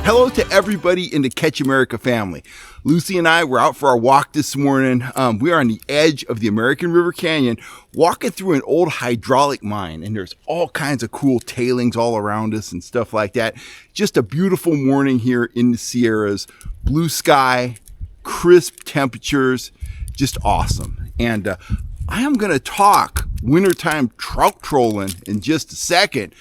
Hello to everybody in the Catch America family. Lucy and I were out for our walk this morning. We are on the edge of the American River Canyon, walking through an old hydraulic mine, and there's all kinds of cool tailings all around us and stuff like that. Just a beautiful morning here in the Sierras. Blue sky, crisp temperatures, just awesome. And I am going to talk wintertime trout trolling in just a second.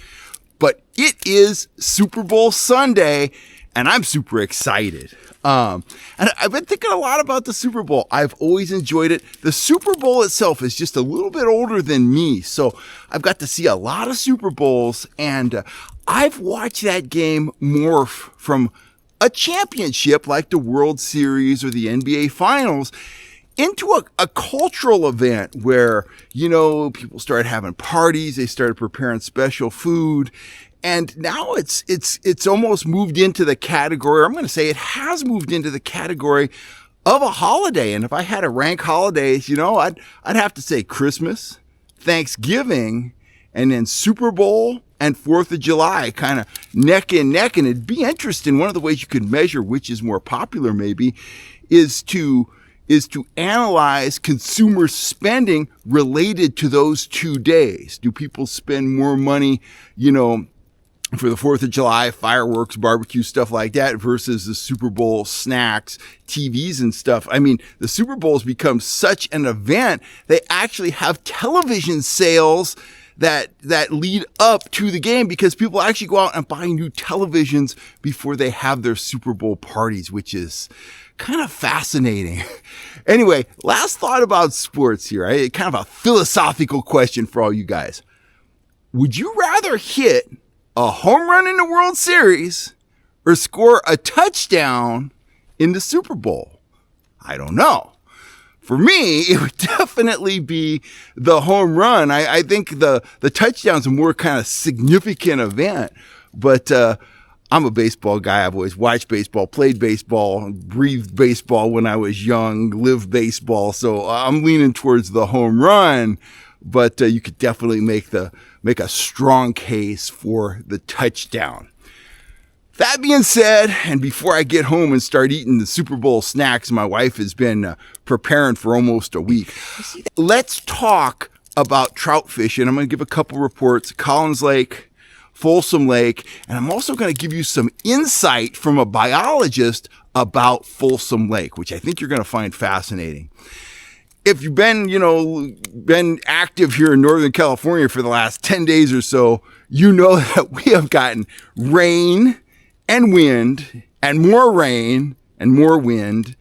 But it is Super Bowl Sunday, and I'm super excited. And I've been thinking a lot about the Super Bowl. I've always enjoyed it. The Super Bowl itself is just a little bit older than me, so I've got to see a lot of Super Bowls, and I've watched that game morph from a championship like the World Series or the NBA Finals into a cultural event where, you know, people started having parties, they started preparing special food, and now it's almost moved into the category, or I'm going to say it has moved into the category of a holiday. And if I had to rank holidays, you know, I'd have to say Christmas, Thanksgiving, and then Super Bowl and 4th of July, kind of neck and neck. And it'd be interesting. One of the ways you could measure which is more popular maybe is to analyze consumer spending related to those 2 days. Do people spend more money, you know, for the 4th of July, fireworks, barbecue, stuff like that, versus the Super Bowl snacks, TVs and stuff? I mean, the Super Bowl has become such an event, they actually have television sales that lead up to the game because people actually go out and buy new televisions before they have their Super Bowl parties, which is kind of fascinating. Anyway, last thought about sports here. Kind of a philosophical question for all you guys. Would you rather hit a home run in the World Series or score a touchdown in the Super Bowl? I don't know. For me, it would definitely be the home run. I think the touchdown's a more kind of significant event, but I'm a baseball guy. I've always watched baseball, played baseball, breathed baseball when I was young, lived baseball. So I'm leaning towards the home run, but you could definitely make a strong case for the touchdown. That being said, and before I get home and start eating the Super Bowl snacks my wife has been preparing for almost a week, let's talk about trout fishing. I'm going to give a couple reports. Collins Lake, Folsom Lake, and I'm also going to give you some insight from a biologist about Folsom Lake, which I think you're going to find fascinating. If you've been active here in Northern California for the last 10 days or so, you know that we have gotten rain and wind and more rain and more wind,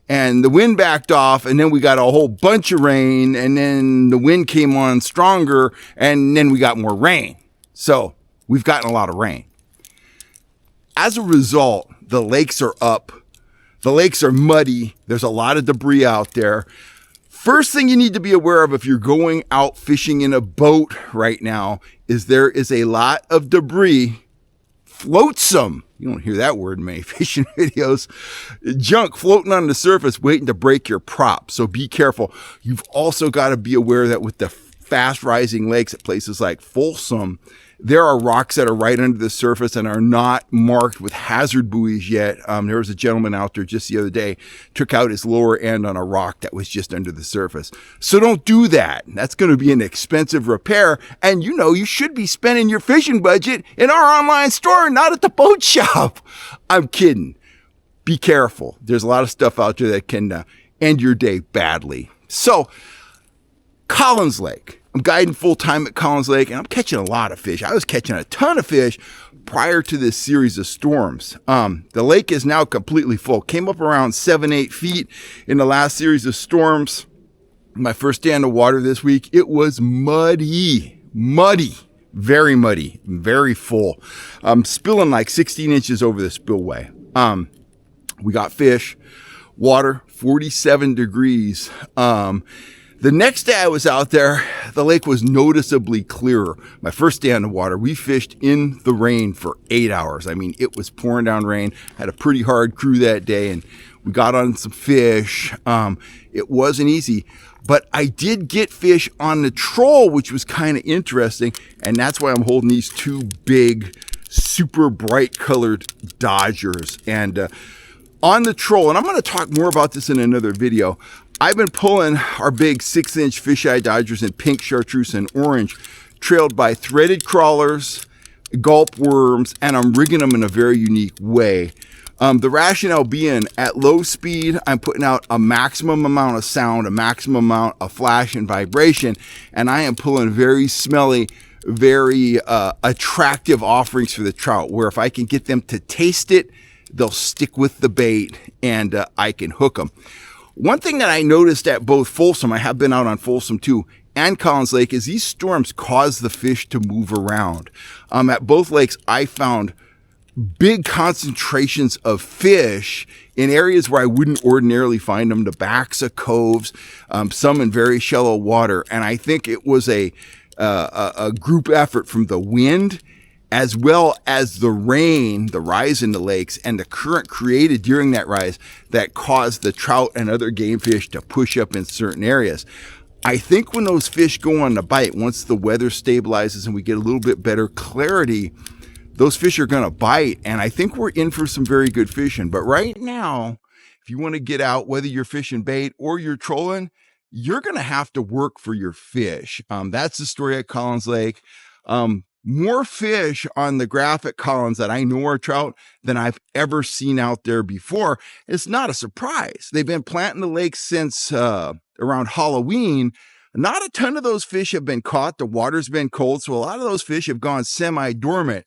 and the wind backed off, and then we got a whole bunch of rain, and then the wind came on stronger, and then we got more rain. So we've gotten a lot of rain. As a result, the lakes are up. The lakes are muddy. There's a lot of debris out there. First thing you need to be aware of if you're going out fishing in a boat right now is there is a lot of debris, flotsam. You don't hear that word in many fishing videos. Junk floating on the surface waiting to break your prop. So be careful. You've also got to be aware that with the fast rising lakes at places like Folsom, there are rocks that are right under the surface and are not marked with hazard buoys yet. There was a gentleman out there just the other day, took out his lower end on a rock that was just under the surface. So don't do that. That's going to be an expensive repair. And you know, you should be spending your fishing budget in our online store, not at the boat shop. I'm kidding. Be careful. There's a lot of stuff out there that can end your day badly. So, Collins Lake. I'm guiding full time at Collins Lake, and I'm catching a lot of fish. I was catching a ton of fish prior to this series of storms. The lake is now completely full. Came up around 7-8 feet in the last series of storms. My first day on the water this week, it was muddy, very muddy, very full. Spilling like 16 inches over the spillway. We got fish, water, 47 degrees. The next day I was out there, the lake was noticeably clearer. My first day on the water, we fished in the rain for 8 hours. I mean, it was pouring down rain. Had a pretty hard crew that day, and we got on some fish. It wasn't easy, but I did get fish on the troll, which was kind of interesting, and that's why I'm holding these two big super bright colored dodgers. And on the troll, and I'm going to talk more about this in another video, I've been pulling our big 6-inch fisheye dodgers in pink, chartreuse, and orange, trailed by threaded crawlers, gulp worms, and I'm rigging them in a very unique way. The rationale being, at low speed, I'm putting out a maximum amount of sound, a maximum amount of flash and vibration, and I am pulling very smelly, very attractive offerings for the trout, where if I can get them to taste it, they'll stick with the bait, and I can hook them. One thing that I noticed at both Folsom, I have been out on Folsom too, and Collins Lake, is these storms cause the fish to move around. At both lakes, I found big concentrations of fish in areas where I wouldn't ordinarily find them, the backs of coves, some in very shallow water. And I think it was a group effort from the wind, as well as the rain, the rise in the lakes, and the current created during that rise that caused the trout and other game fish to push up in certain areas. I think when those fish go on the bite, once the weather stabilizes and we get a little bit better clarity, those fish are going to bite. And I think we're in for some very good fishing. But right now, if you want to get out, whether you're fishing bait or you're trolling, you're going to have to work for your fish. That's the story at Collins Lake. More fish on the graph at Collins that I know are trout than I've ever seen out there before. It's not a surprise. They've been planting the lake since around Halloween. Not a ton of those fish have been caught. The water's been cold, so a lot of those fish have gone semi-dormant.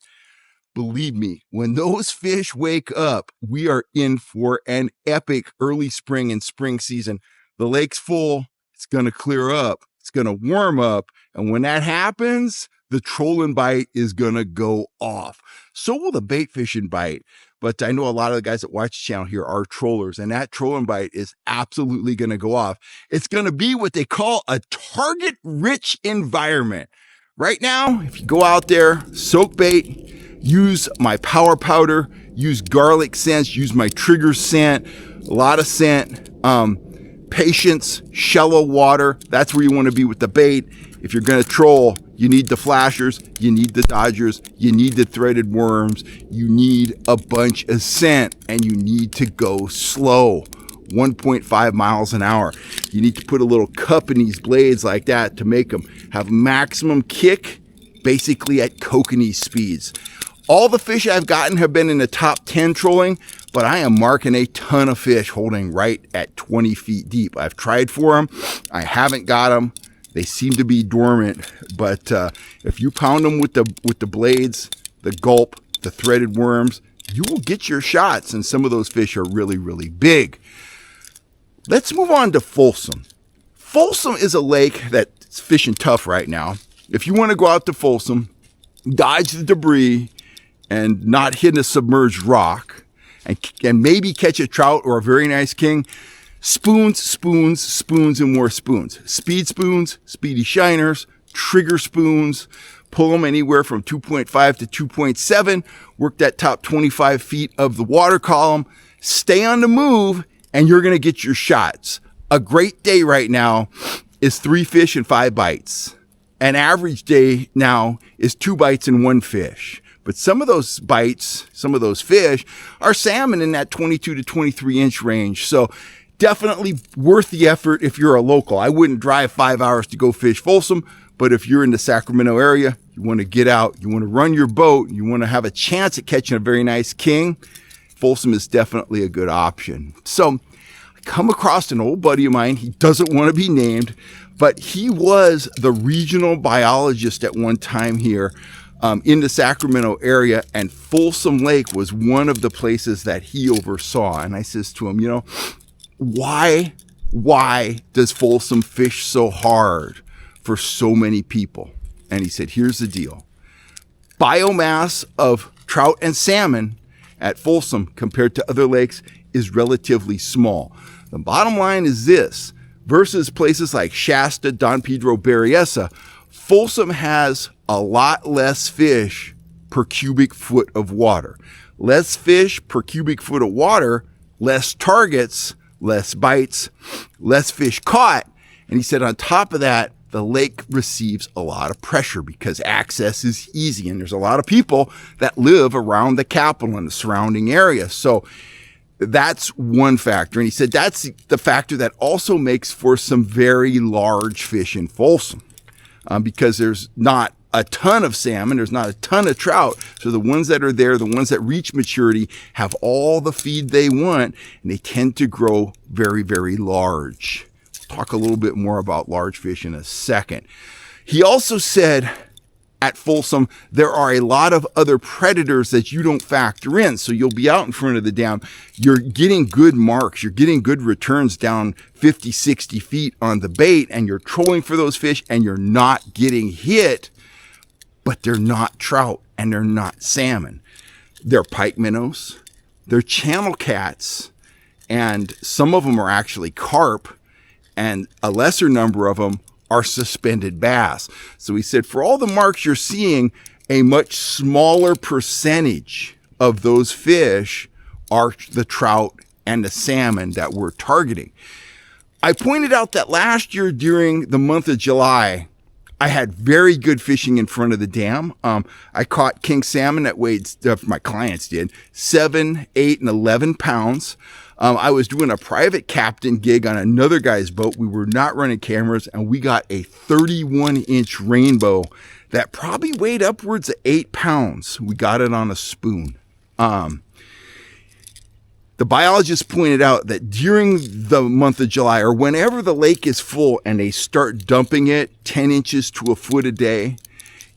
Believe me, when those fish wake up, we are in for an epic early spring and spring season. The lake's full. It's going to clear up. It's going to warm up. And when that happens, the trolling bite is going to go off. So will the bait fishing bite. But I know a lot of the guys that watch the channel here are trollers, and that trolling bite is absolutely going to go off. It's going to be what they call a target-rich environment. Right now, if you go out there, soak bait, use my power powder, use garlic scents, use my trigger scent, a lot of scent, patience, shallow water. That's where you want to be with the bait. If you're going to troll, you need the flashers, you need the dodgers, you need the threaded worms, you need a bunch of scent, and you need to go slow, 1.5 miles an hour. You need to put a little cup in these blades like that to make them have maximum kick, basically at kokanee speeds. All the fish I've gotten have been in the top 10 trolling, but I am marking a ton of fish holding right at 20 feet deep. I've tried for them. I haven't got them. They seem to be dormant, but if you pound them with the blades, the gulp, the threaded worms, you will get your shots, and some of those fish are really, really big. Let's move on to Folsom. Folsom is a lake that's fishing tough right now. If you want to go out to Folsom, dodge the debris, and not hit a submerged rock, and maybe catch a trout or a very nice king, spoons, spoons, spoons, and more spoons. Speed spoons, speedy shiners, trigger spoons. Pull them anywhere from 2.5 to 2.7. Work that top 25 feet of the water column. Stay on the move, and you're going to get your shots. A great day right now is 3 fish and 5 bites. An average day now is 2 bites and 1 fish. But some of those bites, some of those fish are salmon in that 22 to 23 inch range. So definitely worth the effort if you're a local. I wouldn't drive 5 hours to go fish Folsom, but if you're in the Sacramento area, you want to get out, you want to run your boat, you want to have a chance at catching a very nice king, Folsom is definitely a good option. So I come across an old buddy of mine. He doesn't want to be named, but he was the regional biologist at one time here in the Sacramento area, and Folsom Lake was one of the places that he oversaw. And I says to him, you know, why does Folsom fish so hard for so many people? And he said, here's the deal. Biomass of trout and salmon at Folsom compared to other lakes is relatively small. The bottom line is this: versus places like Shasta, Don Pedro, Berryessa, Folsom has a lot less fish per cubic foot of water. Less fish per cubic foot of water, less targets, less bites, less fish caught. And he said on top of that, the lake receives a lot of pressure because access is easy. And there's a lot of people that live around the capital and the surrounding area. So that's one factor. And he said that's the factor that also makes for some very large fish in Folsom, because there's not a ton of salmon, there's not a ton of trout. So the ones that are there, the ones that reach maturity, have all the feed they want, and they tend to grow very, very large. We'll talk a little bit more about large fish in a second. He also said at Folsom, there are a lot of other predators that you don't factor in. So you'll be out in front of the dam. You're getting good marks. You're getting good returns down 50, 60 feet on the bait, and you're trolling for those fish, and you're not getting hit, but they're not trout and they're not salmon. They're pikeminnows, they're channel cats, and some of them are actually carp, and a lesser number of them are suspended bass. So he said, for all the marks you're seeing, a much smaller percentage of those fish are the trout and the salmon that we're targeting. I pointed out that last year during the month of July, I had very good fishing in front of the dam. I caught king salmon that weighed, my clients did, 7, 8, and 11 pounds. I was doing a private captain gig on another guy's boat. We were not running cameras, and we got a 31-inch rainbow that probably weighed upwards of 8 pounds. We got it on a spoon. The biologist pointed out that during the month of July, or whenever the lake is full and they start dumping it 10 inches to a foot a day,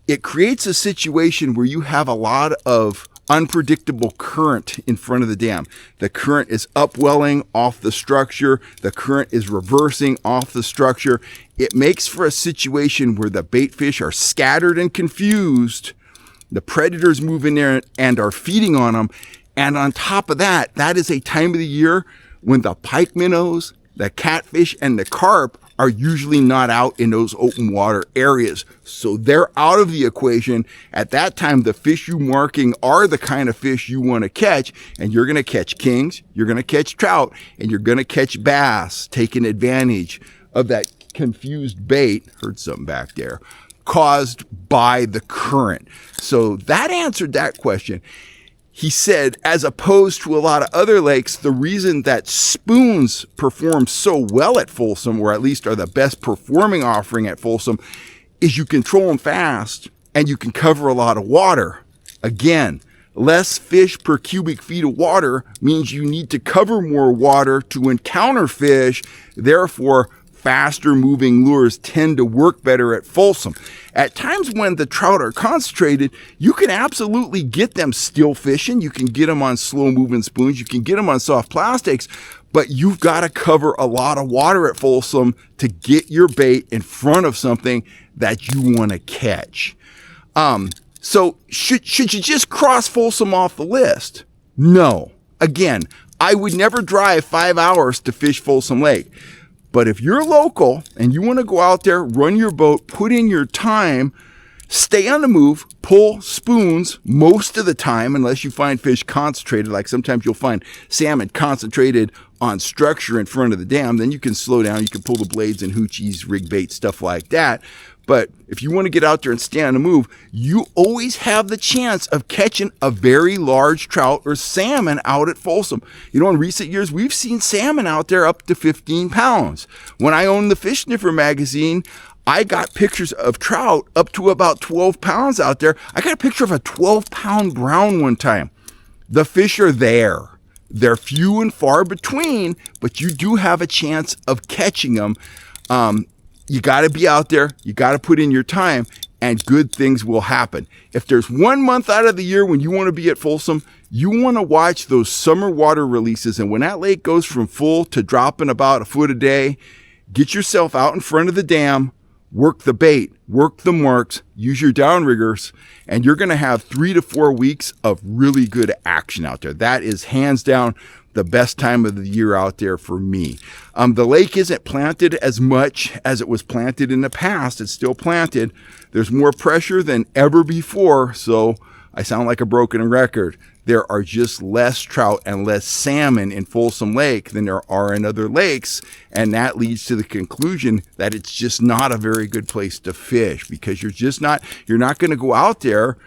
it creates a situation where you have a lot of unpredictable current in front of the dam. The current is upwelling off the structure. The current is reversing off the structure. It makes for a situation where the bait fish are scattered and confused. The predators move in there and are feeding on them. And on top of that, that is a time of the year when the pikeminnows, the catfish, and the carp are usually not out in those open water areas. So they're out of the equation. At that time, the fish you're marking are the kind of fish you want to catch. And you're going to catch kings, you're going to catch trout, and you're going to catch bass, taking advantage of that confused bait, heard something back there, caused by the current. So that answered that question. He said, as opposed to a lot of other lakes, the reason that spoons perform so well at Folsom, or at least are the best performing offering at Folsom, is you control them fast and you can cover a lot of water. Again, less fish per cubic feet of water means you need to cover more water to encounter fish. Therefore, faster moving lures tend to work better at Folsom. At times when the trout are concentrated, you can absolutely get them still fishing. You can get them on slow moving spoons. You can get them on soft plastics, but you've got to cover a lot of water at Folsom to get your bait in front of something that you want to catch. So should you just cross Folsom off the list? No. Again, I would never drive 5 hours to fish Folsom Lake. But if you're local and you want to go out there, run your boat, put in your time, stay on the move, pull spoons most of the time, unless you find fish concentrated, like sometimes you'll find salmon concentrated on structure in front of the dam, then you can slow down, you can pull the blades and hoochies, rig bait, stuff like that. But if you want to get out there and stay on the move, you always have the chance of catching a very large trout or salmon out at Folsom. You know, in recent years, we've seen salmon out there up to 15 pounds. When I owned the Fish Sniffer magazine, I got pictures of trout up to about 12 pounds out there. I got a picture of a 12-pound brown one time. The fish are there. They're few and far between, but you do have a chance of catching them. You got to be out there, you got to put in your time, and good things will happen. If there's 1 month out of the year when you want to be at Folsom, you want to watch those summer water releases. And when that lake goes from full to dropping about a foot a day, get yourself out in front of the dam, work the bait, work the marks, use your downriggers, and you're going to have 3 to 4 weeks of really good action out there. That is hands down the best time of the year out there for me. The lake isn't planted as much as it was planted in the past. It's still planted. There's more pressure than ever before. So I sound like a broken record. There are just less trout and less salmon in Folsom Lake than there are in other lakes. And that leads to the conclusion that it's just not a very good place to fish, because you're not going to go out there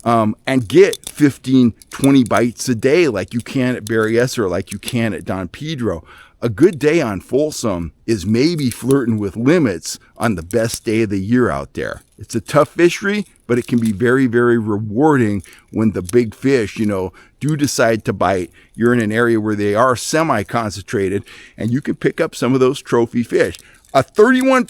and get 15, 20 bites a day like you can at Berryessa or like you can at Don Pedro. A good day on Folsom is maybe flirting with limits on the best day of the year out there. It's a tough fishery, but it can be very, very rewarding when the big fish, do decide to bite. You're in an area where they are semi-concentrated, and you can pick up some of those trophy fish. A 31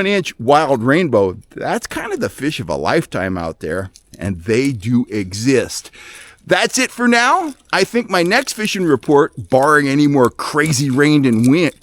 inch wild rainbow, that's kind of the fish of a lifetime out there, and they do exist. That's it for now. I think my next fishing report, barring any more crazy rain and wind,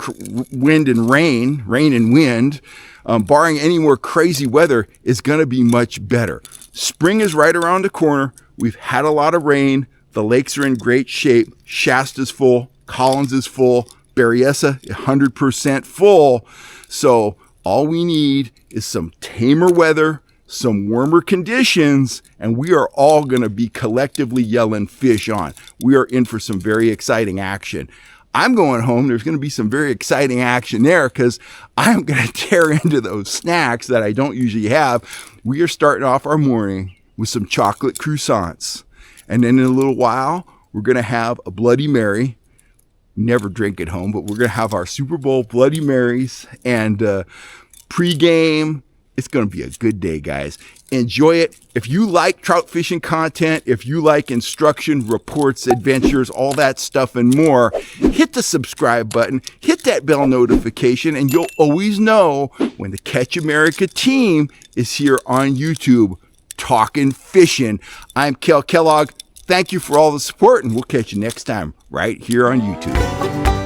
barring any more crazy weather, is going to be much better. Spring is right around the corner. We've had a lot of rain. The lakes are in great shape. Shasta's full. Collins is full. Berryessa, 100% full. So all we need is some tamer weather, some warmer conditions, and we are all going to be collectively yelling fish on. We are in for some very exciting action. I'm going home. There's going to be some very exciting action there because I'm going to tear into those snacks that I don't usually have. We are starting off our morning with some chocolate croissants. And then in a little while, we're going to have a Bloody Mary. Never drink at home, but we're going to have our Super Bowl Bloody Marys and pregame. It's going to be a good day, guys. Enjoy it. If you like trout fishing content, if you like instruction, reports, adventures, all that stuff and more, hit the subscribe button, hit that bell notification, and you'll always know when the Catch America team is here on YouTube talking fishing. I'm Kellogg. Thank you for all the support, and we'll catch you next time right here on YouTube.